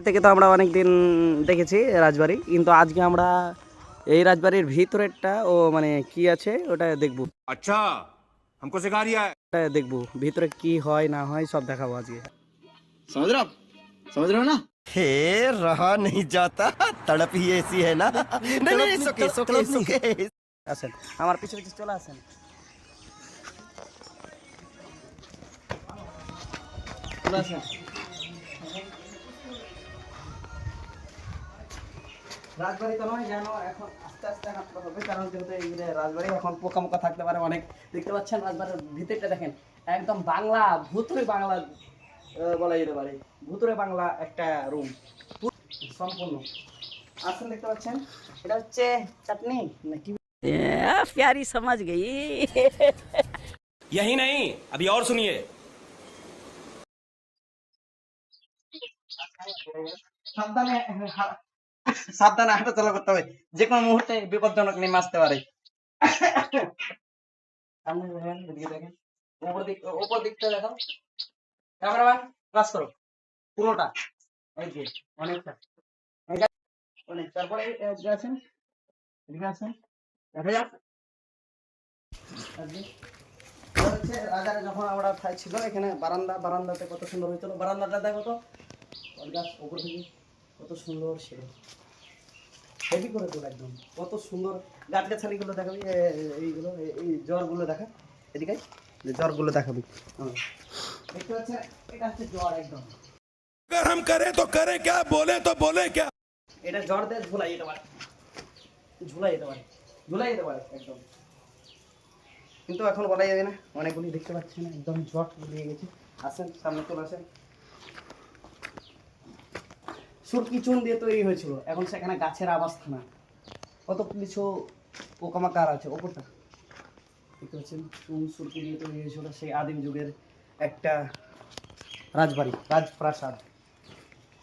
থেকে তো আমরা অনেক দিন দেখেছি রাজবাড়ি, কিন্তু আজকে আমরা এই রাজবাড়ির ভিতরেরটা ও মানে কি আছে ওটা দেখবো। अच्छा हमको सिखा रिया है। ওটা দেখবো ভিতরে কি হয় না হয় সব দেখাবো আজকে। समझ रहे हो आप? समझ रहे हो ना? हे रहा नहीं जाता, तड़प ही ऐसी है ना। नहीं नहीं सुके सुके सुके। আসেন আমার পিছু পিছু চলে আসেন। চলে আসেন। রাজবাড়ি তো নয় জানো, এখন আস্তে আস্তে হাঁটতে হবে, কারণ যেহেতু এই যে রাজবাড়ি এখন পোকামোকা থাকতে পারে অনেক। দেখতে পাচ্ছেন রাজবাড়ির ভিতরটা দেখেন, একদম বাংলা ভুতুরে বাংলা বলা যেতে পারে, ভুতুরে বাংলা একটা রুম সম্পূর্ণ। আসেন দেখতে পাচ্ছেন, এটা হচ্ছে চাটনি নাকি प्यारी समझ गई। यही नहीं अभी और सुनिए। সাবধানে সাবধানে হাঁটাচলা করতে হবে, যে কোনো মুহূর্তে বিপজ্জনক নেমে আসতে পারে। সামনে দেখেন, এদিকে দেখেন, উপর দিকটা দেখাও, ক্যামেরাম্যান ক্লাস করো পুরোটা, এই যে অনেকটা অনেক। তারপরে এদিকে আছেন, এদিকে আছেন, দেখা যাক। হচ্ছে রাজারা যখন আমরা ছিল এখানে বারান্দাতে কত সুন্দর হয়েছিল, বারান্দাটা দেখো তো গাছ উপর থেকে কত সুন্দর ছিল, হেভি করে তোলা একদম, কত সুন্দর গাছগাছালিগুলো দেখাবি। এইগুলো এই জ্বরগুলো দেখা, এদিকে যে জ্বরগুলো দেখাবি। দেখতে পাচ্ছেন এটা হচ্ছে জ্বর একদম। अगर हम करें तो करें क्या, बोले तो बोले क्या। এটা জ্বর দিয়ে ঝুলাই যেতে পারে, ঝুলাই যেতে পারে একদম, কিন্তু এখন বলা যাবে না, অনেকগুলি দেখতে পাচ্ছি না, একদম জট গুলিয়ে গেছে। আসেন সামনে চলে আসেন। সুরকি চুন দিয়ে তৈরি হয়েছিল, এখন সেখানে গাছের আবাসখানা, কত কিছু পোকামাকার আছে ওপরটা দেখতে পাচ্ছেন। চুন সুরকি দিয়ে তৈরি হয়েছিল সেই আদিম যুগের একটা রাজবাড়ি, রাজপ্রাসাদ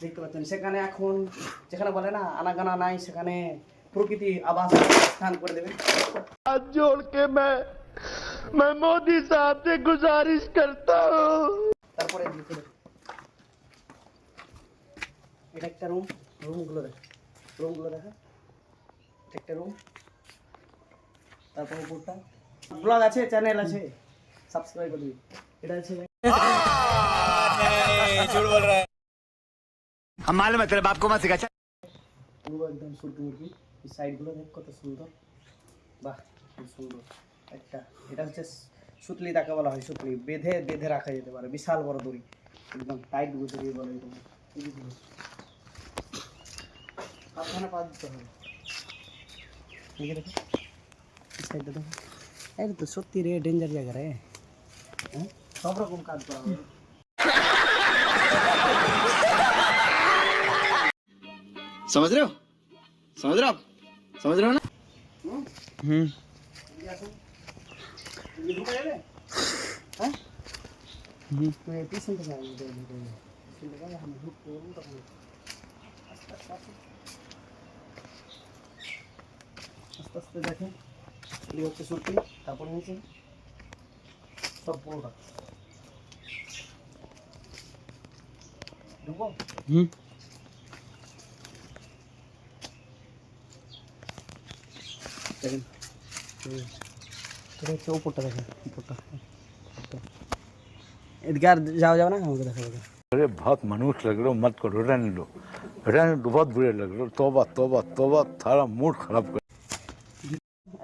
দেখতে পাচ্ছেন। সেখানে এখন যেখানে বলে না আনাগানা নাই, সেখানে প্রকৃতি আবাস স্থান করে দেবে। हाथ जोड़ के मैं मोदी साहब से गुजारिश करता हूँ। তারপরে ভিতরে এটা একটা রুমগুলো দেখা, একটা রুম। তারপর উপরটা ব্লগ আছে, চ্যানেল আছে, সাবস্ক্রাইব করে দিবি। এটা আছে झूठ बोल रहा है। हम मालूम है तेरे बाप को मत सिखा। পুরো একদম সুরকি মুরগি, এই সাইডগুলো দেখ কত সুন্দর, বাহ খুব সুন্দর একটা। এটা হচ্ছে সুতলি, তাকে বলা হয় সুতলি, বেঁধে বেঁধে রাখা যেতে পারে, বিশাল বড় দড়ি, একদম টাইট গুঁজে দিয়ে বলে এরকম। সাবধানে পা দিতে হবে। দেখে দেখো এই সাইডটা দেখো, এই তো সত্যি রে ডেঞ্জার জায়গা রে, হ্যাঁ সব রকম কাজ করা হবে। समझ रहे हो? समझ रहे हो आप? समझ रहे हो ना? ঢুকে যাবে, হ্যাঁ পিছন থেকে আমি ঢুকবো তখন আস্তে আস্তে আস্তে আস্তে দেখেন। এটি হচ্ছে সুরকি, তারপরে নিচে সব পুরোটা ঢুকবো। দেখেন এটা হচ্ছে উপরটা, দেখেন উপরটা, এদিকে আর যাওয়া যাবে না, আমাকে দেখা যাবে। अरे बहुत मनुष्य लग रहे हो, मत करो, रहने दो बहुत बुरे लग रहे हो। तौबा तौबा तौबा, थारा मूड खराब कर।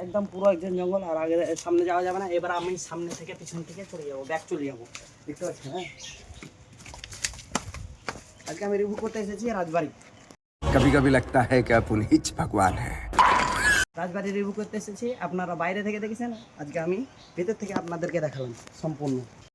একদম পুরো একজন জঙ্গল, আর আগে সামনে যাওয়া যাবে না। এবার আমি সামনে থেকে পিছন থেকে চলে যাবো, ব্যাক চলে যাবো, দেখতে পাচ্ছেন। হ্যাঁ আজকে আমি রিভিউ করতে এসেছি রাজবাড়ি। कभी कभी लगता है कि पुनीत भगवान है। রাজবাড়ি রিভিউ করতে এসেছি, আপনারা বাইরে থেকে দেখেছেন, আজকে আমি ভেতর থেকে আপনাদেরকে দেখালাম সম্পূর্ণ।